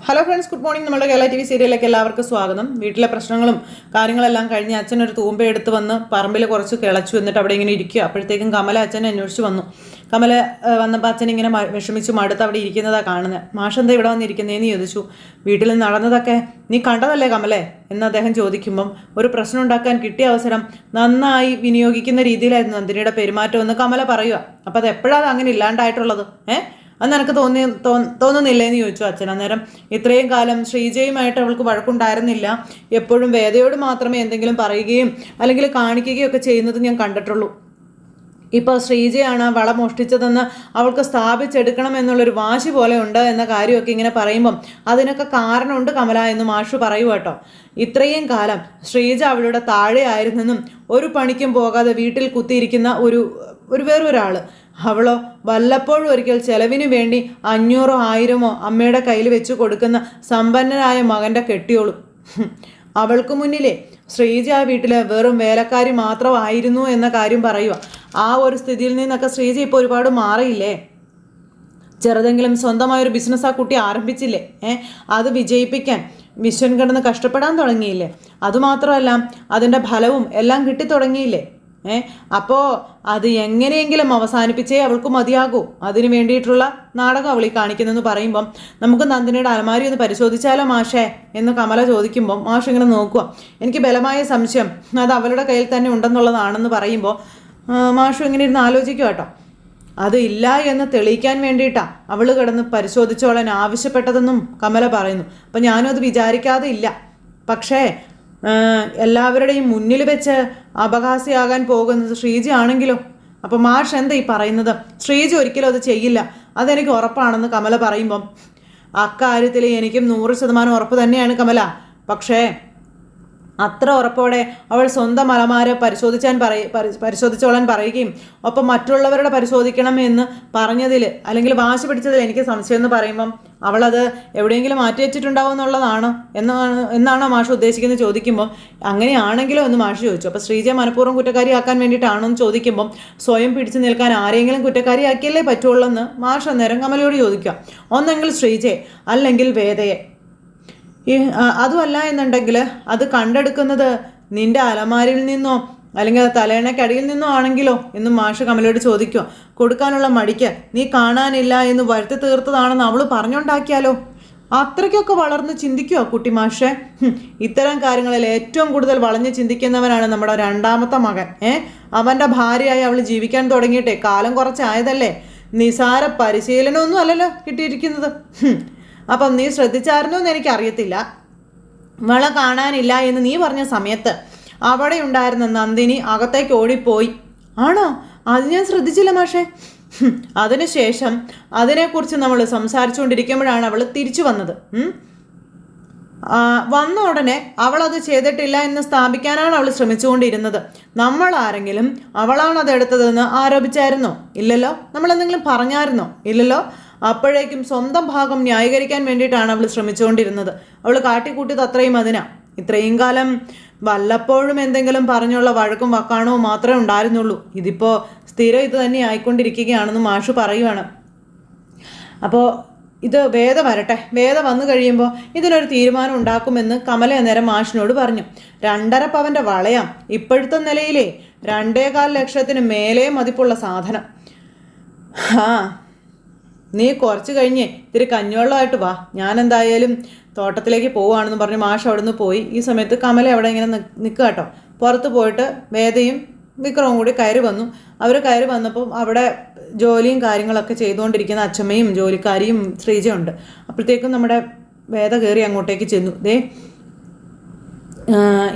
Hello friends, good morning. നമ്മുടെ Kerala TV സീരിയലിലേക്ക് എല്ലാവർക്കും സ്വാഗതം. വീട്ടിലെ പ്രശ്നങ്ങളും കാര്യങ്ങളെല്ലാം കഴിഞ്ഞ് അച്ഛനൊരു തൂമ്പയെടുത്ത് വന്ന് പറമ്പിൽ കുറച്ച് കിളച്ചു. എന്നിട്ട് അവിടെ ഇങ്ങനെ ഇരിക്കുക. അപ്പോഴത്തേക്കും കമല അച്ഛനെ അന്വേഷിച്ച് വന്നു. കമല വന്നപ്പോൾ അച്ഛൻ ഇങ്ങനെ വിഷമിച്ച് മടുത്ത് അവിടെ ഇരിക്കുന്നതാണ് കാണുന്നത്. മാഷെന്താ ഇവിടെ വന്നിരിക്കുന്നതെന്ന് ചോദിച്ചു. വീട്ടിൽ നടന്നതൊക്കെ നീ കണ്ടതല്ലേ കമലേ എന്ന് അദ്ദേഹം ചോദിക്കുമ്പം ഒരു പ്രശ്നം ഉണ്ടാക്കാൻ കിട്ടിയ അവസരം നന്നായി വിനിയോഗിക്കുന്ന രീതിയിലായിരുന്നു നന്ദിനിയുടെ പെരുമാറ്റം എന്ന് കമല പറയുക. അപ്പം അത് എപ്പോഴാണ് അങ്ങനെ ഇല്ലാണ്ടായിട്ടുള്ളത്? അന്ന് എനിക്ക് തോന്നുന്നില്ലേന്ന് ചോദിച്ചു അച്ഛൻ. അന്നേരം ഇത്രയും കാലം ശ്രീജയുമായിട്ട് അവൾക്ക് വഴക്കുണ്ടായിരുന്നില്ല. എപ്പോഴും വേദയോട് മാത്രമേ എന്തെങ്കിലും പറയുകയും അല്ലെങ്കിൽ കാണിക്കുകയും ഒക്കെ ചെയ്യുന്നത് ഞാൻ കണ്ടിട്ടുള്ളൂ. ഇപ്പോൾ ശ്രീജയാണ് വള മോഷ്ടിച്ചതെന്ന് അവൾക്ക് സ്ഥാപിച്ചെടുക്കണം എന്നുള്ളൊരു വാശി പോലെ ഉണ്ട് എന്ന കാര്യമൊക്കെ ഇങ്ങനെ പറയുമ്പം അതിനൊക്കെ കാരണമുണ്ട് കമല എന്ന് മാഷു പറയൂ കേട്ടോ. ഇത്രയും കാലം ശ്രീജ അവളുടെ താഴെ ആയിരുന്നെന്നും ഒരു പണിക്കും പോകാതെ വീട്ടിൽ കുത്തിയിരിക്കുന്ന ഒരു വേറൊരാൾ, അവളോ വല്ലപ്പോഴും ഒരിക്കൽ ചെലവിന് വേണ്ടി 500 1000 അമ്മയുടെ കയ്യിൽ വെച്ച് കൊടുക്കുന്ന സമ്പന്നനായ മകൻ്റെ കെട്ടിയോളും. അവൾക്ക് മുന്നിലേ ശ്രീജ ആ വീട്ടിലെ വെറും വേലക്കാരി മാത്രമായിരുന്നു എന്ന കാര്യം പറയുക. ആ ഒരു സ്ഥിതിയിൽ നിന്നൊക്കെ ശ്രീജ ഇപ്പോൾ ഒരുപാട് മാറിയില്ലേ. ചെറുതെങ്കിലും സ്വന്തമായൊരു ബിസിനസ് ആ കുട്ടി ആരംഭിച്ചില്ലേ. അത് വിജയിപ്പിക്കാൻ വിശ്വൻ കിടന്ന് കഷ്ടപ്പെടാൻ തുടങ്ങിയില്ലേ. അതുമാത്രമല്ല അതിൻ്റെ ഫലവും എല്ലാം കിട്ടിത്തുടങ്ങിയില്ലേ. അപ്പോൾ അത് എങ്ങനെയെങ്കിലും അവസാനിപ്പിച്ചേ അവൾക്ക് മതിയാകൂ. അതിന് വേണ്ടിയിട്ടുള്ള നാടകം അവൾ ഈ കാണിക്കുന്നെന്ന് പറയുമ്പം നമുക്ക് നന്ദിനിയുടെ അലമാരി ഒന്ന് പരിശോധിച്ചാലോ മാഷേ എന്ന് കമല ചോദിക്കുമ്പം മാഷ് ഇങ്ങനെ നോക്കുക. എനിക്ക് ബലമായ സംശയം അത് അവളുടെ കയ്യിൽ തന്നെ ഉണ്ടെന്നുള്ളതാണെന്ന് പറയുമ്പോൾ മാഷു ഇങ്ങനെ ഇരുന്ന് ആലോചിക്കുക കേട്ടോ. അത് ഇല്ല എന്ന് തെളിയിക്കാൻ വേണ്ടിയിട്ടാണ് അവൾ കിടന്ന് പരിശോധിച്ചോളാൻ ആവശ്യപ്പെട്ടതെന്നും കമല പറയുന്നു. അപ്പം ഞാനും അത് വിചാരിക്കാതെ ഇല്ല. പക്ഷേ എല്ലാവരുടെയും മുന്നിൽ വെച്ച് അപഹാസ്യമാകാൻ പോകുന്നത് ശ്രീജ ആണെങ്കിലോ? അപ്പം മാഷ് എന്താ ഈ പറയുന്നത്? ശ്രീജ ഒരിക്കലും അത് ചെയ്യില്ല, അതെനിക്ക് ഉറപ്പാണെന്ന് കമല പറയുമ്പം അക്കാര്യത്തിൽ എനിക്കും 100% ഉറപ്പ് തന്നെയാണ് കമല. പക്ഷേ അത്ര ഉറപ്പോടെ അവൾ സ്വന്തം അലമാര പരിശോധിച്ചോളാൻ പറയുകയും ഒപ്പം മറ്റുള്ളവരുടെ പരിശോധിക്കണം എന്ന് പറഞ്ഞതിൽ അല്ലെങ്കിൽ വാശി പിടിച്ചതിൽ എനിക്ക് സംശയം എന്ന് പറയുമ്പം അവളത് എവിടെയെങ്കിലും മാറ്റി വെച്ചിട്ടുണ്ടാവും എന്നുള്ളതാണ് എന്നാണോ മാഷ് ഉദ്ദേശിക്കുന്നത് ചോദിക്കുമ്പോൾ അങ്ങനെയാണെങ്കിലോ എന്ന് മാഷ് ചോദിച്ചു. അപ്പോൾ ശ്രീജയെ മനഃപൂർവ്വം കുറ്റക്കാരിയാക്കാൻ വേണ്ടിയിട്ടാണോ എന്ന് ചോദിക്കുമ്പം സ്വയം പിടിച്ചു നിൽക്കാൻ ആരെങ്കിലും കുറ്റക്കാരിയാക്കിയല്ലേ പറ്റുള്ളൂ എന്ന് മാഷ് അന്നേരം കമലയോട് ചോദിക്കുക. ഒന്നെങ്കിൽ ശ്രീജയെ അല്ലെങ്കിൽ വേദയെ. അതുമല്ല എന്നുണ്ടെങ്കിൽ അത് കണ്ടെടുക്കുന്നത് നിന്റെ അലമാരിൽ നിന്നോ അല്ലെങ്കിൽ തലേണക്കടിയിൽ നിന്നോ ആണെങ്കിലോ എന്ന് മാഷ് കമലയോട് ചോദിക്കുക. കൊടുക്കാനുള്ള മടിക്ക് നീ കാണാനില്ല എന്ന് വരുത്തി തീർത്തതാണെന്ന് അവൾ പറഞ്ഞുണ്ടാക്കിയാലോ? അത്രയ്ക്കൊക്കെ വളർന്ന് ചിന്തിക്കുമോ കുട്ടി മാഷെ? ഇത്തരം കാര്യങ്ങളിൽ ഏറ്റവും കൂടുതൽ വളഞ്ഞ് ചിന്തിക്കുന്നവനാണ് നമ്മുടെ രണ്ടാമത്തെ മകൻ. അവൻ്റെ ഭാര്യയായി അവൾ ജീവിക്കാൻ തുടങ്ങിയിട്ടേ കാലം കുറച്ചായതല്ലേ. നിസാര പരിശീലനമൊന്നും അല്ലല്ലോ കിട്ടിയിരിക്കുന്നത്. അപ്പം നീ ശ്രദ്ധിച്ചായിരുന്നോ എന്ന് എനിക്കറിയത്തില്ല. വള കാണാനില്ല എന്ന് നീ പറഞ്ഞ സമയത്ത് അവിടെ ഉണ്ടായിരുന്ന നന്ദിനി അകത്തേക്ക് ഓടിപ്പോയി. ആണോ? അത് ഞാൻ ശ്രദ്ധിച്ചില്ല മാഷേ. അതിനുശേഷം അതിനെക്കുറിച്ച് നമ്മൾ സംസാരിച്ചുകൊണ്ടിരിക്കുമ്പോഴാണ് അവൾ തിരിച്ചു വന്നത്. വന്ന ഉടനെ അവൾ അത് ചെയ്തിട്ടില്ല എന്ന് സ്ഥാപിക്കാനാണ് അവൾ ശ്രമിച്ചുകൊണ്ടിരുന്നത്. നമ്മൾ ആരെങ്കിലും അവളാണ് അത് എടുത്തതെന്ന് ആരോപിച്ചായിരുന്നോ? ഇല്ലല്ലോ. നമ്മൾ എന്തെങ്കിലും പറഞ്ഞായിരുന്നോ? ഇല്ലല്ലോ. അപ്പോഴേക്കും സ്വന്തം ഭാഗം ന്യായീകരിക്കാൻ വേണ്ടിയിട്ടാണ് അവൾ ശ്രമിച്ചുകൊണ്ടിരുന്നത്. അവൾ കാട്ടിക്കൂട്ടിയത് അത്രയും അതിനാ. ഇത്രയും കാലം വല്ലപ്പോഴും എന്തെങ്കിലും പറഞ്ഞുള്ള വഴക്കും വക്കാണവും മാത്രമേ ഉണ്ടായിരുന്നുള്ളൂ. ഇതിപ്പോൾ സ്ഥിരം ഇത് തന്നെ ആയിക്കൊണ്ടിരിക്കുകയാണെന്ന് മാഷു പറയുവാണ്. അപ്പോൾ ഇത് വേദ വരട്ടെ, വേദ വന്നു കഴിയുമ്പോൾ ഇതിനൊരു തീരുമാനം ഉണ്ടാക്കുമെന്ന് കമല അന്നേരം മാഷിനോട് പറഞ്ഞു. 2.5 പവൻ്റെ വളയാം. ഇപ്പോഴത്തെ നിലയിലേ 2.25 ലക്ഷത്തിന് മേലേ മതിപ്പുള്ള സാധനം. നീ കുറച്ച് കഴിഞ്ഞ് ഇത്തിരി കഞ്ഞിവെള്ളമായിട്ട് വാ, ഞാൻ എന്തായാലും തോട്ടത്തിലേക്ക് പോവുകയാണെന്ന് പറഞ്ഞ് മാഷ് അവിടെ നിന്ന് പോയി. ഈ സമയത്ത് കമല അവിടെ ഇങ്ങനെ നിൽക്കുക കേട്ടോ. പുറത്ത് പോയിട്ട് വേദയും വിക്രവും കൂടി കയറി വന്നു. അവർ കയറി വന്നപ്പോൾ അവിടെ ജോലിയും കാര്യങ്ങളൊക്കെ ചെയ്തുകൊണ്ടിരിക്കുന്ന അച്ഛമ്മയും ജോലിക്കാരിയും ശ്രീജയുണ്ട്. അപ്പോഴത്തേക്കും നമ്മുടെ വേദ കയറി അങ്ങോട്ടേക്ക് ചെന്നു.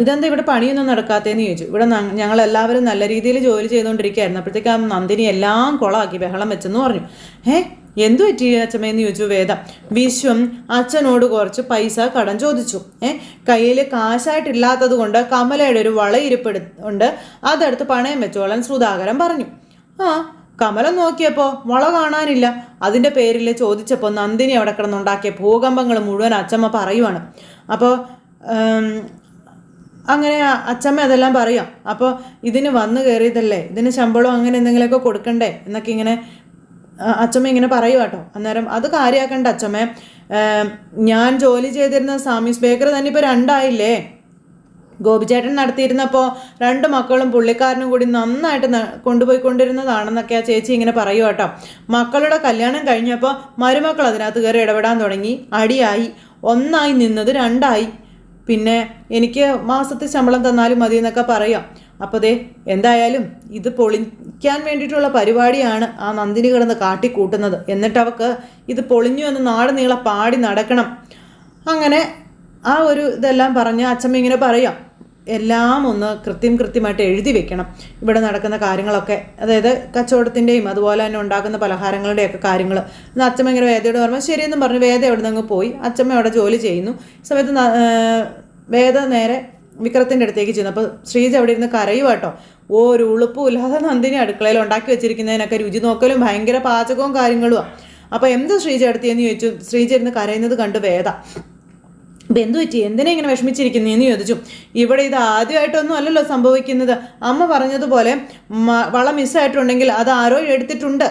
ഇതെന്താ ഇവിടെ പണിയൊന്നും നടക്കാത്തതെന്ന് ചോദിച്ചു. ഇവിടെ ഞങ്ങളെല്ലാവരും നല്ല രീതിയിൽ ജോലി ചെയ്തുകൊണ്ടിരിക്കുകയായിരുന്നു. അപ്പോഴത്തേക്ക് ആ നന്ദിനി എല്ലാം കുളമാക്കി ബഹളം വെച്ചെന്ന് പറഞ്ഞു. എന്തു പറ്റി അച്ഛമ്മയെന്ന് ചോദിച്ചു വേദ. വിശ്വം അച്ഛനോട് കുറച്ച് പൈസ കടം ചോദിച്ചു. കയ്യിൽ കാശായിട്ടില്ലാത്തത് കൊണ്ട് കമലയുടെ ഒരു വള ഇരിപ്പുണ്ട്, അതെടുത്ത് പണയം വെച്ചോളാൻ സുധാകരൻ പറഞ്ഞു. കമല നോക്കിയപ്പോൾ വള കാണാനില്ല. അതിൻ്റെ പേരിൽ ചോദിച്ചപ്പോൾ നന്ദിനി അവിടെ കിടന്നുണ്ടാക്കിയ ഭൂകമ്പങ്ങൾ മുഴുവൻ അച്ഛമ്മ പറയുവാണ്. അപ്പോൾ അങ്ങനെ അച്ഛമ്മ അതെല്ലാം പറയാം. അപ്പോൾ ഇതിന് വന്നു കയറിയതല്ലേ, ഇതിന് ശമ്പളം അങ്ങനെ എന്തെങ്കിലുമൊക്കെ കൊടുക്കണ്ടേ എന്നൊക്കെ ഇങ്ങനെ അച്ഛമ്മ ഇങ്ങനെ പറയുക കേട്ടോ. അന്നേരം അത് കാര്യമാക്കണ്ട അച്ഛമ്മേ, ഞാൻ ജോലി ചെയ്തിരുന്ന സാമീസ് ബേക്കറി തന്നെ ഇപ്പോൾ 2 ആയില്ലേ. ഗോപിച്ചേട്ടൻ നടത്തിയിരുന്നപ്പോൾ 2 മക്കളും പുള്ളിക്കാരനും കൂടി നന്നായിട്ട് കൊണ്ടുപോയിക്കൊണ്ടിരുന്നതാണെന്നൊക്കെ ആ ചേച്ചി ഇങ്ങനെ പറയുക കേട്ടോ. മക്കളുടെ കല്യാണം കഴിഞ്ഞപ്പോൾ മരുമക്കൾ അതിനകത്ത് കയറി ഇടപെടാൻ തുടങ്ങി. അടിയായി. 1 ആയി നിന്നത് 2 ആയി. പിന്നെ എനിക്ക് മാസത്തെ ശമ്പളം തന്നാലും മതി എന്നൊക്കെ പറയാം. അപ്പോൾ എന്തായാലും ഇത് പൊളിക്കാൻ വേണ്ടിയിട്ടുള്ള പരിപാടിയാണ് ആ നന്ദിനി കിടന്ന് കാട്ടിക്കൂട്ടുന്നത്. എന്നിട്ട് അവൾക്ക് ഇത് പൊളിഞ്ഞു എന്ന് നാട് നീളെ പാടി നടക്കണം. അങ്ങനെ ആ ഒരു ഇതെല്ലാം പറഞ്ഞ് അച്ഛമ്മ ഇങ്ങനെ പറയാം, എല്ലാം ഒന്ന് കൃത്യമായിട്ട് എഴുതി വെക്കണം, ഇവിടെ നടക്കുന്ന കാര്യങ്ങളൊക്കെ, അതായത് കച്ചവടത്തിൻ്റെയും അതുപോലെ തന്നെ ഉണ്ടാക്കുന്ന പലഹാരങ്ങളുടെയൊക്കെ കാര്യങ്ങൾ. എന്നാൽ അച്ഛമ്മ ഇങ്ങനെ വേദയോട് പറഞ്ഞു ശരിയെന്നും പറഞ്ഞു വേദ അവിടെ നിന്ന് പോയി. അച്ഛമ്മ അവിടെ ജോലി ചെയ്യുന്നു. ഈ സമയത്ത് വേദ നേരെ വിക്രത്തിൻ്റെ അടുത്തേക്ക് ചെന്നു. അപ്പോൾ ശ്രീജ അവിടെ ഇരുന്ന് കരയുക കേട്ടോ. ഒരു ഉളുപ്പും ഇല്ലാതെ നന്ദിനി അടുക്കളയിൽ ഉണ്ടാക്കി വെച്ചിരിക്കുന്നതിനൊക്കെ രുചി നോക്കലും ഭയങ്കര പാചകവും കാര്യങ്ങളുമാണ്. അപ്പോൾ എന്ത് ശ്രീജ എടുത്തിയെന്ന് ചോദിച്ചു. ശ്രീജ ഇരുന്ന് കരയുന്നത് കണ്ട് വേദ അപ്പം എന്തു പറ്റി, എന്തിനാ ഇങ്ങനെ വിഷമിച്ചിരിക്കുന്നതെന്ന് ചോദിച്ചു. ഇവിടെ ഇത് ആദ്യമായിട്ടൊന്നും അല്ലല്ലോ സംഭവിക്കുന്നത്. അമ്മ പറഞ്ഞതുപോലെ വള മിസ്സായിട്ടുണ്ടെങ്കിൽ അത് ആരോ എടുത്തിട്ടുണ്ട്,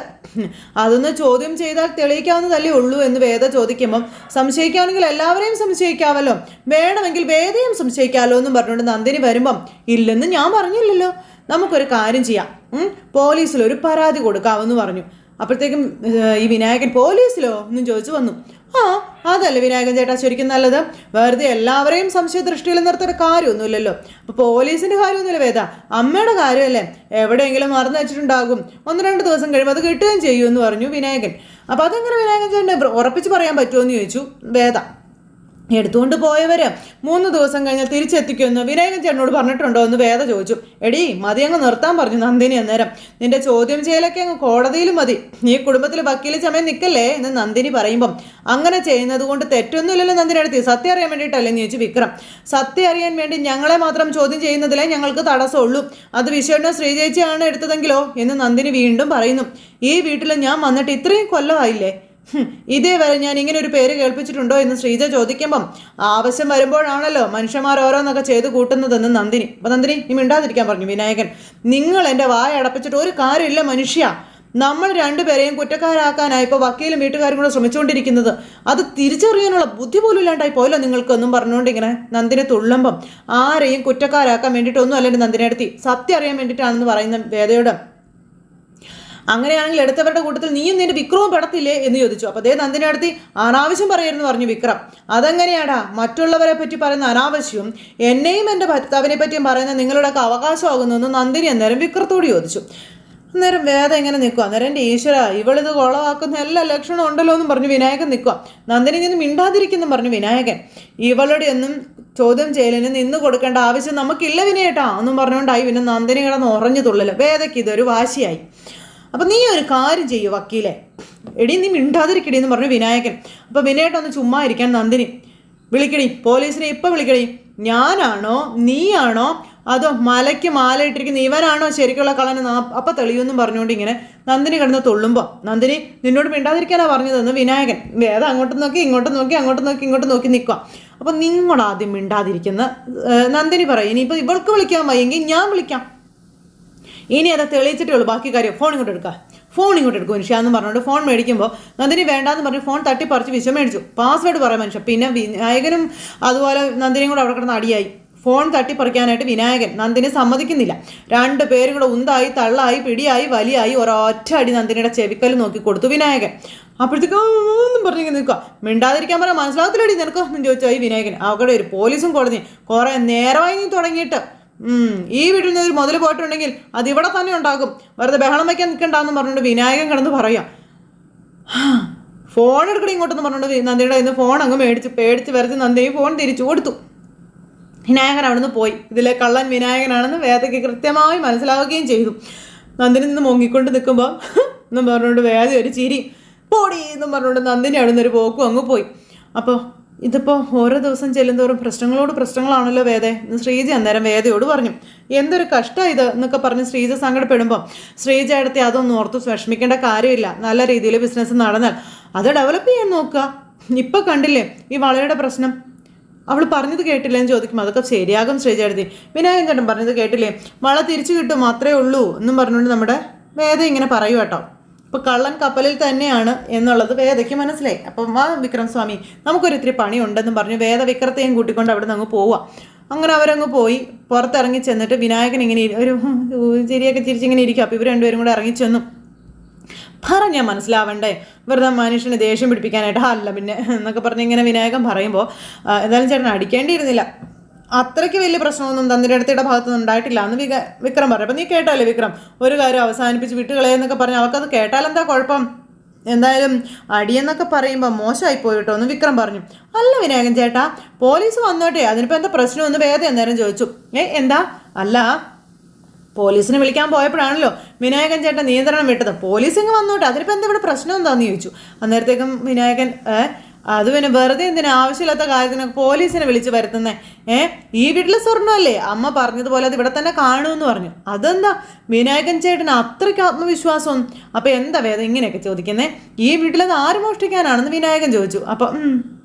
അതൊന്ന് ചോദ്യം ചെയ്താൽ തെളിയിക്കാവുന്നതല്ലേ ഉള്ളൂ എന്ന് വേദ ചോദിക്കുമ്പം സംശയിക്കാണെങ്കിൽ എല്ലാവരെയും സംശയിക്കാമല്ലോ, വേണമെങ്കിൽ വേദയും സംശയിക്കാമല്ലോ എന്നും പറഞ്ഞുകൊണ്ട് നന്ദിനി വരുമ്പം ഇല്ലെന്ന് ഞാൻ പറഞ്ഞില്ലല്ലോ, നമുക്കൊരു കാര്യം ചെയ്യാം, പോലീസിലൊരു പരാതി കൊടുക്കാമെന്ന് പറഞ്ഞു. അപ്പോഴത്തേക്കും ഈ വിനായകൻ പോലീസിലോ എന്നും ചോദിച്ചു വന്നു. അതല്ലേ വിനായകൻ ചേട്ടാ ശരിക്കും നല്ലത്, വെറുതെ എല്ലാവരെയും സംശയദൃഷ്ടിയിൽ നിർത്തേണ്ട കാര്യമൊന്നുമില്ലല്ലോ. അപ്പോൾ പോലീസിൻ്റെ കാര്യമൊന്നുമില്ല വേദ, അമ്മയുടെ കാര്യമല്ലേ, എവിടെയെങ്കിലും മറന്നു വെച്ചിട്ടുണ്ടാകും, 1-2 ദിവസം കഴിയുമ്പോൾ അത് കിട്ടുകയും ചെയ്യുമെന്ന് പറഞ്ഞു വിനായകൻ. അപ്പോൾ അതെങ്ങനെ വിനായകൻ ചേട്ടൻ ഉറപ്പിച്ച് പറയാൻ പറ്റുമോ എന്ന് ചോദിച്ചു വേദ. എടുത്തുകൊണ്ട് പോയവര് 3 ദിവസം കഴിഞ്ഞാൽ തിരിച്ചെത്തിക്കുമെന്ന് വിനായകൻ ചേട്ടനോട് പറഞ്ഞിട്ടുണ്ടോ എന്ന് വേദ ചോദിച്ചു. എടീ മതി അങ്ങ് നിർത്താൻ പറഞ്ഞു നന്ദിനി അന്നേരം. നിന്റെ ചോദ്യം ചെയ്യലൊക്കെ അങ്ങ് കോടതിയിലും മതി, നീ കുടുംബത്തിൽ വക്കീൽ ചമയം നിൽക്കല്ലേ എന്ന് നന്ദിനി പറയുമ്പം അങ്ങനെ ചെയ്യുന്നത് കൊണ്ട് തെറ്റൊന്നുമില്ലല്ലോ നന്ദിനി അടുത്ത്, സത്യം അറിയാൻ വേണ്ടിയിട്ടല്ലേ എന്ന് ചോദിച്ചു വിക്രം. സത്യം അറിയാൻ വേണ്ടി ഞങ്ങളെ മാത്രം ചോദ്യം ചെയ്യുന്നതിലേ ഞങ്ങൾക്ക് തടസ്സമുള്ളൂ, അത് വിശ്വണ്ണ ശ്രീജേച്ചിയാണ് എടുത്തതെങ്കിലോ എന്ന് നന്ദിനി വീണ്ടും പറയുന്നു. ഈ വീട്ടിൽ ഞാൻ വന്നിട്ട് ഇത്രയും കൊല്ലമായില്ലേ, ഇതേവരെ ഞാൻ ഇങ്ങനെ ഒരു പേര് കേൾപ്പിച്ചിട്ടുണ്ടോ എന്ന് ശ്രീജ ചോദിക്കുമ്പം ആവശ്യം വരുമ്പോഴാണല്ലോ മനുഷ്യന്മാർ ഓരോന്നൊക്കെ ചെയ്ത് കൂട്ടുന്നതെന്ന് നന്ദിനി. അപ്പം നന്ദിനി നീ മിണ്ടാതിരിക്കാൻ പറഞ്ഞു വിനായകൻ. നിങ്ങൾ എൻ്റെ വായ അടപ്പിച്ചിട്ട് ഒരു കാര്യമില്ല മനുഷ്യ, നമ്മൾ 2 പേരെയും കുറ്റക്കാരാക്കാനായി ഇപ്പോൾ വക്കീലും വീട്ടുകാരും കൂടെ ശ്രമിച്ചുകൊണ്ടിരിക്കുന്നത്, അത് തിരിച്ചറിയാനുള്ള ബുദ്ധി പോലും ഇല്ലാണ്ടായി പോയല്ലോ നിങ്ങൾക്കൊന്നും പറഞ്ഞുകൊണ്ട് ഇങ്ങനെ നന്ദിനെ തുള്ളുമ്പം ആരെയും കുറ്റക്കാരാക്കാൻ വേണ്ടിയിട്ടൊന്നും അല്ല നന്ദിനെ അടുത്തി, സത്യം അറിയാൻ വേണ്ടിയിട്ടാണെന്ന് പറയുന്ന വേദയോട്. അങ്ങനെയാണെങ്കിൽ എടുത്തവരുടെ കൂട്ടത്തിൽ നീയും നിന്റെ വിക്രവും പെടത്തില്ലേ എന്ന് ചോദിച്ചു. അപ്പോൾ നന്ദിനി അടുത്ത് അനാവശ്യം പറയരുതെന്ന് പറഞ്ഞു വിക്രം. അതെങ്ങനെയാടാ മറ്റുള്ളവരെ പറ്റി പറയുന്ന അനാവശ്യവും എന്നെയും എൻ്റെ ഭർത്താവിനെ പറ്റിയും പറയുന്ന നിങ്ങളുടെയൊക്കെ അവകാശമാകുന്നു എന്ന് നന്ദിനി അന്നേരം വിക്രത്തോട് ചോദിച്ചു. അന്നേരം വേദ എങ്ങനെ നിൽക്കുക, അന്നേരം എൻ്റെ ഈശ്വര ഇവളിത് കുളമാക്കുന്ന എല്ലാ ലക്ഷണവും ഉണ്ടല്ലോ എന്നും പറഞ്ഞു വിനായകൻ നിൽക്കുക. നന്ദിനി നിന്ന് മിണ്ടാതിരിക്കുന്നു പറഞ്ഞു വിനായകൻ. ഇവളുടെ ഒന്നും ചോദ്യം ചെയ്യലിന് നിന്ന് കൊടുക്കേണ്ട ആവശ്യം നമുക്കില്ല വിനയേട്ടാ എന്നും പറഞ്ഞുകൊണ്ടായി പിന്നെ നന്ദിനി കിടന്ന് ഉറഞ്ഞു തുള്ളല്. വേദയ്ക്ക് ഇതൊരു വാശിയായി. അപ്പം നീ ഒരു കാര്യം ചെയ്യൂ വക്കീലെ, എടി നീ മിണ്ടാതിരിക്കടി എന്ന് പറഞ്ഞു വിനായകൻ. അപ്പോൾ വിനയേട്ടൊന്ന് ചുമ്മാ ഇരിക്കാൻ നന്ദിനി വിളിക്കടി, പോലീസിനെ ഇപ്പം വിളിക്കടി, ഞാനാണോ നീയാണോ അതോ മലയ്ക്ക് മാല ഇട്ടിരിക്കുന്ന ഇവനാണോ ശരിക്കുള്ള കള്ളൻ അപ്പം തെളിയുമെന്നും പറഞ്ഞുകൊണ്ട് ഇങ്ങനെ നന്ദിനി കിടന്ന് തുള്ളുമ്പോൾ നന്ദിനി നിന്നോട് മിണ്ടാതിരിക്കാനാണ് പറഞ്ഞതെന്ന് വിനായകൻ. വേദ അങ്ങോട്ടും നോക്കി ഇങ്ങോട്ടും നോക്കി അങ്ങോട്ടും നോക്കി ഇങ്ങോട്ടും നോക്കി നിൽക്കുക. അപ്പം നിങ്ങളാദ്യം മിണ്ടാതിരിക്കുന്ന നന്ദിനി പറയും, ഇനിയിപ്പോൾ ഇവൾക്ക് വിളിക്കാൻ വയ്യെങ്കിൽ ഞാൻ വിളിക്കാം, ഇനി അത് തെളിയിച്ചിട്ടേ ഉള്ളൂ ബാക്കി കാര്യം, ഫോൺ ഇങ്ങോട്ട് എടുക്കും മനുഷ്യ എന്ന് പറഞ്ഞുകൊണ്ട് ഫോൺ മേടിക്കുമ്പോൾ നന്ദിനി വേണ്ടാന്ന് പറഞ്ഞ് ഫോൺ തട്ടിപ്പറിച്ച് വിഷം മേടിച്ചു. പാസ്വേഡ് പറയാൻ മനുഷ്യ. പിന്നെ വിനായകനും അതുപോലെ നന്ദിനിയും കൂടെ അവിടെ കിടന്ന് അടിയായി. ഫോൺ തട്ടിപ്പറിക്കാനായിട്ട് വിനായകൻ നന്ദിനി സമ്മതിക്കുന്നില്ല. 2 പേരും കൂടെ ഉന്തായി തള്ളായി പിടിയായി വലിയായി ഒരൊറ്റ അടി നന്ദിനിയുടെ ചെവിക്കല് നോക്കി കൊടുത്തു വിനായകൻ. അപ്പോഴത്തേക്കും പറഞ്ഞിങ്ങനെ നിൽക്കുക. മിണ്ടാതിരിക്കാൻ പറയാൻ മനസ്സിലാകത്തില്ലടി നിനക്ക് എന്ന് ചോദിച്ചായി വിനായകൻ. അവിടെ ഒരു പോലീസും കോടതി കുറേ നേരമായി നീ തുടങ്ങിയിട്ട്, ഈ വീട്ടിൽ നിന്ന് ഒരു മുതൽ പോയിട്ടുണ്ടെങ്കിൽ അത് ഇവിടെ തന്നെ ഉണ്ടാകും, വെറുതെ ബഹളം വയ്ക്കാൻ നിൽക്കണ്ടെന്ന് പറഞ്ഞുകൊണ്ട് വിനായകൻ കിടന്ന് പറയാം. ഫോൺ എടുക്കണേ ഇങ്ങോട്ടെന്ന് പറഞ്ഞുകൊണ്ട് നന്ദിയുടെ ഇന്ന് ഫോൺ അങ്ങ് പേടിച്ച് വരച്ച് നന്ദി ഫോൺ തിരിച്ചു കൊടുത്തു. വിനായകൻ അവിടെ നിന്ന് പോയി. ഇതിലെ കള്ളൻ വിനായകനാണെന്ന് വേദയ്ക്ക് കൃത്യമായി മനസ്സിലാവുകയും ചെയ്തു. നന്ദിനി നിന്ന് മുങ്ങിക്കൊണ്ട് നിൽക്കുമ്പോൾ എന്നും പറഞ്ഞുകൊണ്ട് വേദ ഒരു ചിരി പോടി എന്നും പറഞ്ഞുകൊണ്ട് നന്ദിനി അവിടെ നിന്നൊരു പോക്കും അങ്ങ് പോയി. അപ്പോൾ ഇതിപ്പോൾ ഓരോ ദിവസം ചെല്ലുന്തോറും പ്രശ്നങ്ങളാണല്ലോ വേദ എന്ന് ശ്രീജ അന്നേരം വേദയോട് പറഞ്ഞു. എന്തൊരു കഷ്ടമാണ് ഇത് എന്നൊക്കെ പറഞ്ഞ് ശ്രീജ സങ്കടപ്പെടുമ്പോൾ ശ്രീജ അടുത്ത് അതൊന്നും ഓർത്ത് വിഷമിക്കേണ്ട കാര്യമില്ല, നല്ല രീതിയിൽ ബിസിനസ് നടന്നാൽ അത് ഡെവലപ്പ് ചെയ്യാൻ നോക്കുക. ഇപ്പം കണ്ടില്ലേ ഈ വളയുടെ പ്രശ്നം, അവൾ പറഞ്ഞത് കേട്ടില്ല എന്ന് ചോദിക്കും. അതൊക്കെ ശരിയാകും ശ്രീജ അടുത്ത്. വിനായകൻ ചേട്ടൻ പറഞ്ഞത് കേട്ടില്ലേ, വള തിരിച്ചു കിട്ടും അത്രേ ഉള്ളൂ എന്നും പറഞ്ഞുകൊണ്ട് നമ്മുടെ വേദ ഇങ്ങനെ പറയൂ കേട്ടോ. ഇപ്പോൾ കള്ളൻ കപ്പലിൽ തന്നെയാണ് എന്നുള്ളത് വേദയ്ക്ക് മനസ്സിലായി. അപ്പം വിക്രം സ്വാമി നമുക്കൊരു ഇത്തിരി പണിയുണ്ടെന്നും പറഞ്ഞു വേദ വിക്രത്തെയും കൂട്ടിക്കൊണ്ട് അവിടെ നിന്ന് അങ്ങ് പോവുക. അങ്ങനെ അവരങ്ങ് പോയി പുറത്തിറങ്ങി ചെന്നിട്ട് വിനായകൻ ഇങ്ങനെ ഒരു ചിരിയൊക്കെ ചിരിച്ചിങ്ങനെ ഇരിക്കും. അപ്പോൾ ഇവർ രണ്ടുപേരും കൂടെ ഇറങ്ങി ചെന്നു. പറഞ്ഞാൽ മനസ്സിലാവണ്ടേ, വെറുതെ മനുഷ്യനെ ദേഷ്യം പിടിപ്പിക്കാനായിട്ട് അല്ല പിന്നെ എന്നൊക്കെ പറഞ്ഞ് ഇങ്ങനെ വിനായകൻ പറയുമ്പോൾ എന്തായാലും ചേട്ടൻ അടിക്കേണ്ടിയിരുന്നില്ല, അത്രയ്ക്ക് വലിയ പ്രശ്നമൊന്നും തന്നിൻ്റെ അടുത്തയുടെ ഭാഗത്തുനിന്ന് ഉണ്ടായിട്ടില്ല എന്ന് വിക്രം പറഞ്ഞു. അപ്പം നീ കേട്ടാലേ വിക്രം, ഒരു കാര്യം അവസാനിപ്പിച്ച് വിട്ടുകളയെന്നൊക്കെ പറഞ്ഞു അവർക്കത് കേട്ടാലെന്താ കുഴപ്പം, എന്തായാലും അടിയെന്നൊക്കെ പറയുമ്പോൾ മോശമായിപ്പോയി കേട്ടോ എന്ന് വിക്രം പറഞ്ഞു. അല്ല വിനായകൻ ചേട്ടാ, പോലീസ് വന്നോട്ടെ, അതിനിപ്പോൾ എന്താ പ്രശ്നമെന്ന് വേദ അന്നേരം ചോദിച്ചു. എന്താ അല്ല, പോലീസിനെ വിളിക്കാൻ പോയപ്പോഴാണല്ലോ വിനായകൻ ചേട്ടൻ നിയന്ത്രണം വിട്ടത്, പോലീസ് ഇങ്ങ് വന്നോട്ടെ, അതിനിപ്പോൾ എന്താ ഇവിടെ പ്രശ്നം എന്താണെന്ന് ചോദിച്ചു. അന്നേരത്തേക്കും വിനായകൻ അത് പിന്നെ വെറുതെ എന്തിനാ ആവശ്യമില്ലാത്ത കാര്യത്തിനൊക്കെ പോലീസിനെ വിളിച്ച് വരുത്തുന്നേ, ഈ വീട്ടിലെ സ്വർണ്ണമല്ലേ, അമ്മ പറഞ്ഞതുപോലെ അത് ഇവിടെ തന്നെ കാണുമെന്ന് പറഞ്ഞു. അതെന്താ വിനായകൻ ചേട്ടന് അത്രയ്ക്ക് ആത്മവിശ്വാസം, അപ്പം എന്താ വേദ ഇങ്ങനെയൊക്കെ ചോദിക്കുന്നേ, ഈ വീട്ടിലത് ആര് മോഷ്ടിക്കാനാണെന്ന് വിനായകൻ ചോദിച്ചു.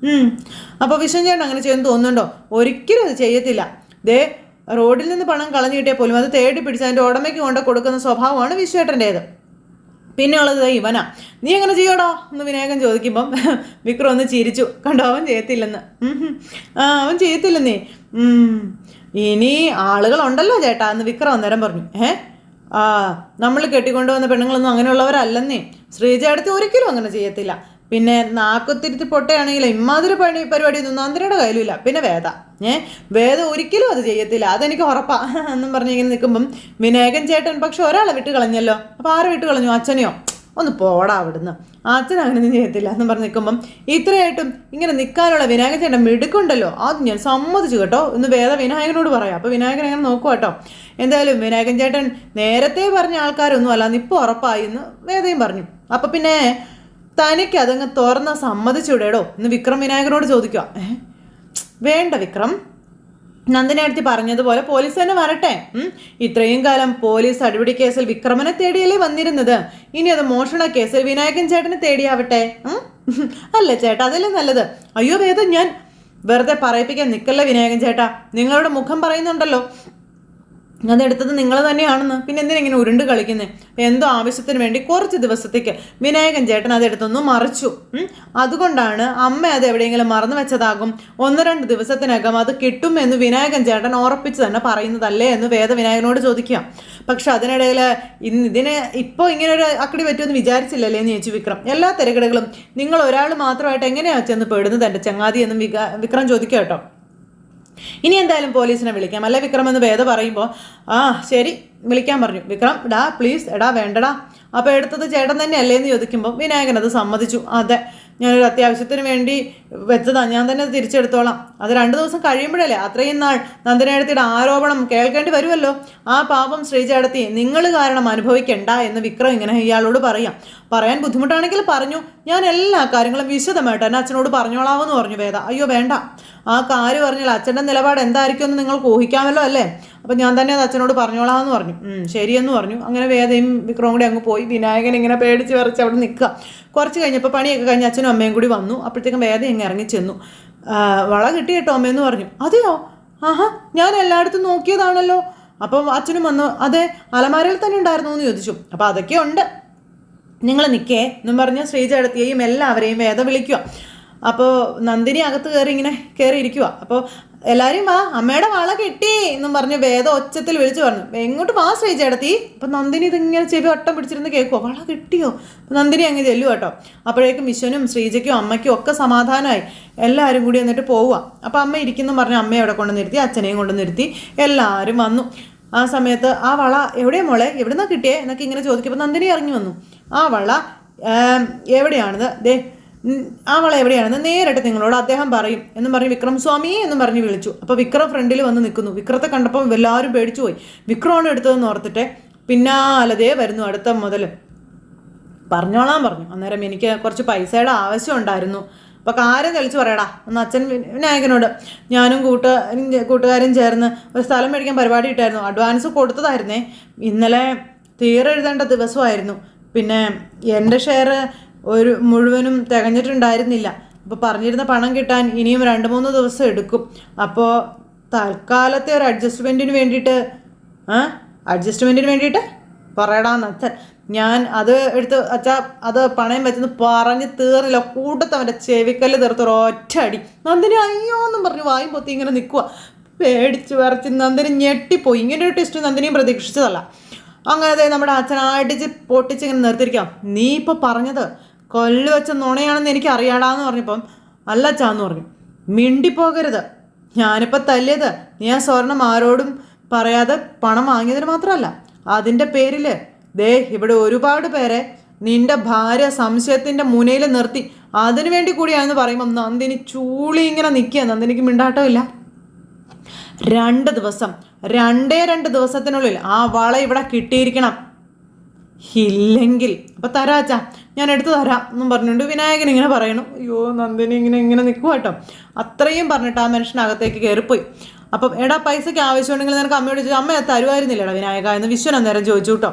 അപ്പോൾ വിശ്വൻ ചേട്ടൻ അങ്ങനെ ചെയ്യുമെന്ന് തോന്നുന്നുണ്ടോ? ഒരിക്കലും അത് ചെയ്യത്തില്ല. റോഡിൽ നിന്ന് പണം കളഞ്ഞു കിട്ടിയാൽ പോലും അത് തേടി പിടിച്ച് അതിൻ്റെ ഉടമയ്ക്ക് കൊണ്ട് കൊടുക്കുന്ന സ്വഭാവമാണ് വിശ്വേട്ടൻ്റേത്. പിന്നെ ഉള്ളത് ഇവനാ, നീ എങ്ങനെ ചെയ്യോടാ എന്ന് വിനായകൻ ചോദിക്കുമ്പം വിക്രം ഒന്ന് ചിരിച്ചു. കണ്ടോ, അവൻ ചെയ്യത്തില്ലെന്ന്. അവൻ ചെയ്യത്തില്ലെന്നേ. ഇനി ആളുകളുണ്ടല്ലോ ചേട്ടാ എന്ന് വിക്രം അന്നേരം പറഞ്ഞു. നമ്മൾ കെട്ടിക്കൊണ്ടുവന്ന പെണ്ണുങ്ങളൊന്നും അങ്ങനെയുള്ളവരല്ലെന്നേ, ശ്രീജേടത്തി ഒരിക്കലും അങ്ങനെ ചെയ്യത്തില്ല. പിന്നെ നാക്കുത്തിരുത്തി പൊട്ടയാണെങ്കിൽ ഇമാതിരി പരിപാടിയൊന്നും നന്ദിനിയുടെ കയ്യിലില്ല. പിന്നെ വേദ ഒരിക്കലും അത് ചെയ്യത്തില്ല, അതെനിക്ക് ഉറപ്പാ എന്നും പറഞ്ഞ് ഇങ്ങനെ നിൽക്കുമ്പം വിനായകൻ ചേട്ടൻ പക്ഷെ ഒരാളെ വിട്ട് കളഞ്ഞല്ലോ. അപ്പോൾ ആരെ വിട്ട് കളഞ്ഞു? അച്ഛനെയോ? ഒന്ന് പോടാ അവിടുന്ന്, അച്ഛൻ അങ്ങനെയൊന്നും ചെയ്യത്തില്ല എന്നും പറഞ്ഞ് നിൽക്കുമ്പം ഇത്രയായിട്ടും ഇങ്ങനെ നിൽക്കാനുള്ള വിനായകൻ ചേട്ടൻ മിടുക്കുണ്ടല്ലോ, അത് ഞാൻ സമ്മതിച്ചു കേട്ടോ എന്ന് വേദ വിനായകനോട് പറയാം. അപ്പോൾ വിനായകൻ അങ്ങനെ നോക്കുക കേട്ടോ. എന്തായാലും വിനായകൻ ചേട്ടൻ നേരത്തെ പറഞ്ഞ ആൾക്കാരൊന്നും അല്ല, ഇപ്പോൾ ഉറപ്പായി എന്ന് വേദയും പറഞ്ഞു. അപ്പം പിന്നെ തനിക്ക് അതങ്ങ് തുറന്ന് സമ്മതിച്ചൂടേടോ എന്ന് വിക്രം വിനായകനോട് ചോദിക്കുക. വേണ്ട വിക്രം, നന്ദിനി അടുത്ത് പറഞ്ഞതുപോലെ പോലീസ് തന്നെ വരട്ടെ. ഇത്രയും കാലം പോലീസ് അടിപിടി കേസിൽ വിക്രമനെ തേടിയല്ലേ വന്നിരുന്നത്, ഇനി അത് മോഷണ കേസിൽ വിനായകൻ ചേട്ടനെ തേടിയാവട്ടെ. അല്ലേ ചേട്ടാ, അതല്ലേ നല്ലത്. അയ്യോ വേദ, ഞാൻ വെറുതെ പറയിപ്പിക്കാൻ നിൽക്കല്ലേ വിനായകൻ ചേട്ടാ, നിങ്ങളുടെ മുഖം പറയുന്നുണ്ടല്ലോ അതെടുത്തത് നിങ്ങൾ തന്നെയാണെന്ന്, പിന്നെ എന്തിനെങ്ങനെ ഉരുണ്ട് കളിക്കുന്നത്? എന്തോ ആവശ്യത്തിന് വേണ്ടി കുറച്ച് ദിവസത്തേക്ക് വിനായകൻ ചേട്ടൻ അതെടുത്തൊന്ന് മറിച്ചു, അതുകൊണ്ടാണ് അമ്മ അത് എവിടെയെങ്കിലും മറന്നു വെച്ചതാകും, 1-2 ദിവസത്തിനകം അത് കിട്ടുമെന്ന് വിനായകൻ ചേട്ടൻ ഉറപ്പിച്ച് തന്നെ പറയുന്നതല്ലേ എന്ന് വേദ വിനായകനോട് ചോദിക്കുക. പക്ഷെ അതിനിടയിൽ ഇതിന് ഇപ്പോൾ ഇങ്ങനെ ഒരു അക്കടി പറ്റുമെന്ന് വിചാരിച്ചില്ലല്ലേ എന്ന് ചോദിച്ചു വിക്രം. എല്ലാ തിരക്കിടകളും നിങ്ങൾ ഒരാൾ മാത്രമായിട്ട് എങ്ങനെയാണ് ചെന്ന് പെടുന്നത് എൻ്റെ ചങ്ങാതി എന്നും വിക്രം ചോദിക്കുക കേട്ടോ. ഇനി എന്തായാലും പോലീസിനെ വിളിക്കാം അല്ലേ വിക്രം എന്ന് വേദ പറയുമ്പോൾ ശരി വിളിക്കാൻ പറഞ്ഞു. വിക്രം പ്ലീസ് വേണ്ടടാ, അപ്പോൾ എടുത്തത് ചേട്ടൻ തന്നെ അല്ലേ എന്ന് ചോദിക്കുമ്പോൾ വിനായകൻ അത് സമ്മതിച്ചു. അതെ, ഞാനൊരു അത്യാവശ്യത്തിന് വേണ്ടി വെച്ചതാ, ഞാൻ തന്നെ അത് തിരിച്ചെടുത്തോളാം. അത് 2 ദിവസം കഴിയുമ്പോഴല്ലേ അത്രയും നാൾ നന്ദിനിയുടെ ആരോപണം കേൾക്കേണ്ടി വരുമല്ലോ, ആ പാപം ശ്രീചേടത്തി നിങ്ങൾ കാരണം അനുഭവിക്കണ്ട എന്ന് വിക്രം ഇങ്ങനെ ഇയാളോട് പറയാൻ ബുദ്ധിമുട്ടാണെങ്കിൽ പറഞ്ഞു, ഞാൻ എല്ലാ കാര്യങ്ങളും വിശദമായിട്ട് എന്നെ അച്ഛനോട് പറഞ്ഞോളാമെന്ന് പറഞ്ഞു വേദ. അയ്യോ വേണ്ട, ആ കാര്യം പറഞ്ഞാൽ അച്ഛൻ്റെ നിലപാട് എന്തായിരിക്കുമെന്ന് നിങ്ങൾക്ക് ഊഹിക്കാമല്ലോ അല്ലേ, അപ്പം ഞാൻ തന്നെ അത് അച്ഛനോട് പറഞ്ഞോളാമെന്ന് പറഞ്ഞു. ശരിയെന്ന് പറഞ്ഞു. അങ്ങനെ വേദയും വിക്രവും കൂടി അങ്ങ് പോയി. വിനായകൻ ഇങ്ങനെ പേടിച്ച് വിറച്ച് അവിടെ നിൽക്കുക. കുറച്ച് കഴിഞ്ഞപ്പോൾ പണിയൊക്കെ കഴിഞ്ഞ് അച്ഛനും അമ്മയും കൂടി വന്നു. അപ്പോഴത്തേക്കും വേദ ഇങ്ങനെ ഇറങ്ങി ചെന്നു. വള കിട്ടി കേട്ടോ അമ്മയെന്ന് പറഞ്ഞു. അതെയോ? ഞാൻ എല്ലായിടത്തും നോക്കിയതാണല്ലോ. അപ്പം അച്ഛനും വന്നു. അതെ, അലമാരയിൽ തന്നെ ഉണ്ടായിരുന്നു എന്ന് ചോദിച്ചു. അപ്പോൾ അതൊക്കെ ഉണ്ട്, നിങ്ങൾ നിൽക്കേ എന്നും പറഞ്ഞ് ശ്രീചേടത്തിയെയും എല്ലാവരെയും വേദ വിളിക്കുക. അപ്പോൾ നന്ദിനി അകത്ത് കയറി ഇരിക്കുക. അപ്പോൾ എല്ലാവരും വാ, അമ്മയുടെ വള കിട്ടി എന്നും പറഞ്ഞ് വേദ ഒച്ചത്തിൽ വിളിച്ചു പറഞ്ഞു. എങ്ങോട്ട് വാ ശ്രീചേടത്തി. അപ്പം നന്ദിനി ഇതിങ്ങനെ ചെവി വട്ടം പിടിച്ചിരുന്ന് കേൾക്കുമോ, വള കിട്ടിയോ? അപ്പം നന്ദിനി അങ്ങ് ചെല്ലു കേട്ടോ. അപ്പോഴേക്കും വിശ്വനും ശ്രീജയ്ക്കും അമ്മയ്ക്കും ഒക്കെ സമാധാനമായി. എല്ലാവരും കൂടി എന്നിട്ട് പോവുക. അപ്പം അമ്മ ഇരിക്കുന്നു പറഞ്ഞ് അമ്മയെ അവിടെ കൊണ്ട് നിർത്തി, അച്ഛനെയും കൊണ്ട് നിർത്തി, എല്ലാവരും വന്നു. ആ സമയത്ത് ആ വള എവിടെയാ മോളെ, എവിടുന്നാ കിട്ടിയേ എന്നൊക്കെ ഇങ്ങനെ ചോദിക്കുമ്പോൾ നന്ദിനി ഇറങ്ങി വന്നു. ആ വള എവിടെയാണിത്, ആ വള എവിടെയാണെന്ന് നേരിട്ട് നിങ്ങളോട് അദ്ദേഹം പറയും എന്നും പറഞ്ഞ് വിക്രം സ്വാമി എന്നും പറഞ്ഞ് വിളിച്ചു. അപ്പോൾ വിക്രം ഫ്രണ്ടിൽ വന്ന് നിൽക്കുന്നു. വിക്രത്തെ കണ്ടപ്പോൾ എല്ലാവരും പേടിച്ചു പോയി. വിക്രമാണ് എടുത്തതെന്ന് ഓർത്തിട്ടെ പിന്നാലതേ വരുന്നു അടുത്ത മുതൽ. പറഞ്ഞോളാൻ പറഞ്ഞു. അന്നേരം എനിക്ക് കുറച്ച് പൈസയുടെ ആവശ്യം ഉണ്ടായിരുന്നു, അപ്പോൾ കാര്യം തെളിച്ച് പറയടാ എന്ന് അച്ഛൻ വിനായകനോട്. ഞാനും കൂട്ടുകാരും ചേർന്ന് ഒരു സ്ഥലം മേടിക്കാൻ പരിപാടി ഇട്ടായിരുന്നു, അഡ്വാൻസ് കൊടുത്തതായിരുന്നേ. ഇന്നലെ തീരെഴുതേണ്ട ദിവസമായിരുന്നു, പിന്നെ എൻ്റെ ഷെയർ മുഴുവനും തികഞ്ഞിട്ടുണ്ടായിരുന്നില്ല. അപ്പോൾ പറഞ്ഞിരുന്ന പണം കിട്ടാൻ ഇനിയും 2-3 ദിവസം എടുക്കും. അപ്പോൾ തൽക്കാലത്തെ ഒരു അഡ്ജസ്റ്റ്മെൻറ്റിന് വേണ്ടിയിട്ട് പറയടാന്ന് അച്ഛൻ. ഞാൻ അത് എടുത്ത് അച്ഛാ അത് പണയം വെച്ചെന്ന് പറഞ്ഞ് തീർന്നില്ല. കൂട്ടത്ത് അവൻ്റെ ചെവിക്കല്ല് തീർത്ത് ഒരൊറ്റ അടി. നന്ദിനി അയ്യോ എന്നും പറഞ്ഞു വായും പൊത്തി ഇങ്ങനെ നിൽക്കുക. പേടിച്ച് വിറച്ച് നന്ദിനി ഞെട്ടിപ്പോയി. ഇങ്ങനെ ഒരു ടെസ്റ്റ് നന്ദിനിയും പ്രതീക്ഷിച്ചതല്ല. അങ്ങനെ നമ്മുടെ അച്ഛൻ അടിച്ച് പൊട്ടിച്ച് ഇങ്ങനെ നിർത്തിയിരിക്കാം. നീ ഇപ്പോൾ പറഞ്ഞത് കൊല്ലു വെച്ച നുണയാണെന്ന് എനിക്ക് അറിയാടാന്ന് പറഞ്ഞപ്പം അല്ല അച്ഛാന്ന് പറഞ്ഞു. മിണ്ടിപ്പോകരുത്. ഞാനിപ്പോൾ തല്ലിയത് നീ ആ സ്വർണം ആരോടും പറയാതെ പണം വാങ്ങിയതിന് മാത്രമല്ല, അതിൻ്റെ പേരിൽ ദേ ഇവിടെ ഒരുപാട് പേരെ നിന്റെ ഭാര്യ സംശയത്തിൻ്റെ മുനയിൽ നിർത്തി അതിനു വേണ്ടി കൂടിയാണെന്ന് പറയുമ്പം നന്ദിനി ചൂളി ഇങ്ങനെ നിൽക്കുക. നന്ദിനിക്ക് മിണ്ടാട്ടമില്ല. 2 ദിവസം 2 ദിവസത്തിനുള്ളിൽ ആ വള ഇവിടെ കിട്ടിയിരിക്കണം. ഇല്ലെങ്കിൽ അപ്പം തരാച്ചാ, ഞാൻ എടുത്തു തരാം എന്നും പറഞ്ഞുകൊണ്ട് വിനായകൻ ഇങ്ങനെ പറയണു. അയ്യോ നന്ദിനി ഇങ്ങനെ നിൽക്കുക കേട്ടോ. അത്രയും പറഞ്ഞിട്ട് ആ മനുഷ്യനകത്തേക്ക് കയറിപ്പോയി. അപ്പം എടാ പൈസയ്ക്ക് ആവശ്യമുണ്ടെങ്കിൽ നിനക്ക് അമ്മയോട് ചോദിച്ചു അമ്മ തരുമായിരുന്നില്ലടാ വിനായക എന്ന് വിശ്വൻ അന്നേരം ചോദിച്ചു കേട്ടോ.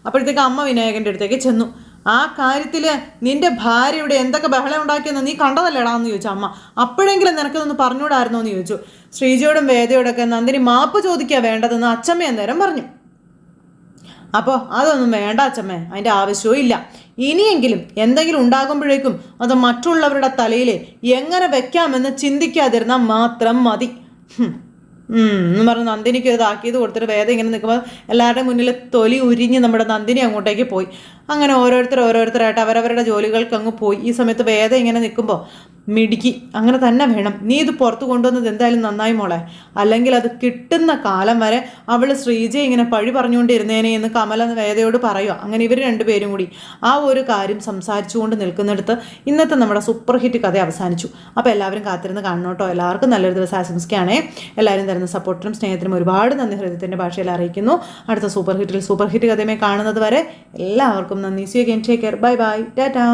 അപ്പോഴത്തേക്ക് അമ്മ വിനായകൻ്റെ അടുത്തേക്ക് ചെന്നു. ആ കാര്യത്തിൽ നിന്റെ ഭാര്യയുടെ എന്തൊക്കെ ബഹളം ഉണ്ടാക്കിയെന്ന് നീ കണ്ടതല്ലേടാ എന്ന് ചോദിച്ചു അമ്മ. അപ്പോഴെങ്കിലും നിനക്കതൊന്ന് പറഞ്ഞുകൂടായിരുന്നോ എന്ന് ചോദിച്ചു. ശ്രീജയോടും വേദയോടൊക്കെ നന്ദിനി മാപ്പ് ചോദിക്കുക വേണ്ടതെന്ന് അച്ഛമ്മ അന്നേരം പറഞ്ഞു. അപ്പോൾ അതൊന്നും വേണ്ട അച്ഛമ്മേ, അതിൻ്റെ ആവശ്യവും ഇല്ല. ഇനിയെങ്കിലും എന്തെങ്കിലും ഉണ്ടാകുമ്പോഴേക്കും അത് മറ്റുള്ളവരുടെ തലയിൽ എങ്ങനെ വെക്കാമെന്ന് ചിന്തിക്കാതിരുന്നാൽ മാത്രം മതി എന്ന് പറഞ്ഞ് നന്ദിനിക്ക് ഇതാക്കിയത് കൊടുത്തിട്ട് വേദം ഇങ്ങനെ നിൽക്കുമ്പോൾ എല്ലാവരുടെയും മുന്നിൽ തൊലി ഉരിഞ്ഞ് നമ്മുടെ നന്ദിനി അങ്ങോട്ടേക്ക് പോയി. അങ്ങനെ ഓരോരുത്തരായിട്ട് അവരവരുടെ ജോലികൾക്ക് അങ്ങ് പോയി. ഈ സമയത്ത് വേദം ഇങ്ങനെ നിൽക്കുമ്പോൾ മിടുക്കി അങ്ങനെ തന്നെ വേണം. നീ ഇത് പുറത്ത് കൊണ്ടുവന്നത് എന്തായാലും നന്നായി മോളെ, അല്ലെങ്കിൽ അത് കിട്ടുന്ന കാലം വരെ അവൾ ശ്രീജയെ ഇങ്ങനെ പഴി പറഞ്ഞുകൊണ്ടിരുന്നേനെ എന്ന് കമല വേദയോട് പറയുക. അങ്ങനെ ഇവർ രണ്ടുപേരും കൂടി ആ ഒരു കാര്യം സംസാരിച്ചുകൊണ്ട് നിൽക്കുന്നിടത്ത് ഇന്നത്തെ നമ്മുടെ സൂപ്പർ ഹിറ്റ് കഥ അവസാനിച്ചു. അപ്പോൾ എല്ലാവരും കാത്തിരുന്ന് കാണണോട്ടോ. എല്ലാവർക്കും നല്ലൊരു ദിവസം ആശംസിക്കുകയാണേ. എല്ലാവരും തരുന്ന സപ്പോർട്ടിനും സ്നേഹത്തിനും ഒരുപാട് നന്ദി ഹൃദയത്തിൻ്റെ ഭാഷയിൽ അറിയിക്കുന്നു. അടുത്ത സൂപ്പർ ഹിറ്റ് കഥയുമായി കാണുന്നത് വരെ എല്ലാവർക്കും നന്ദി. See you again. Take care. Bye bye. Tata.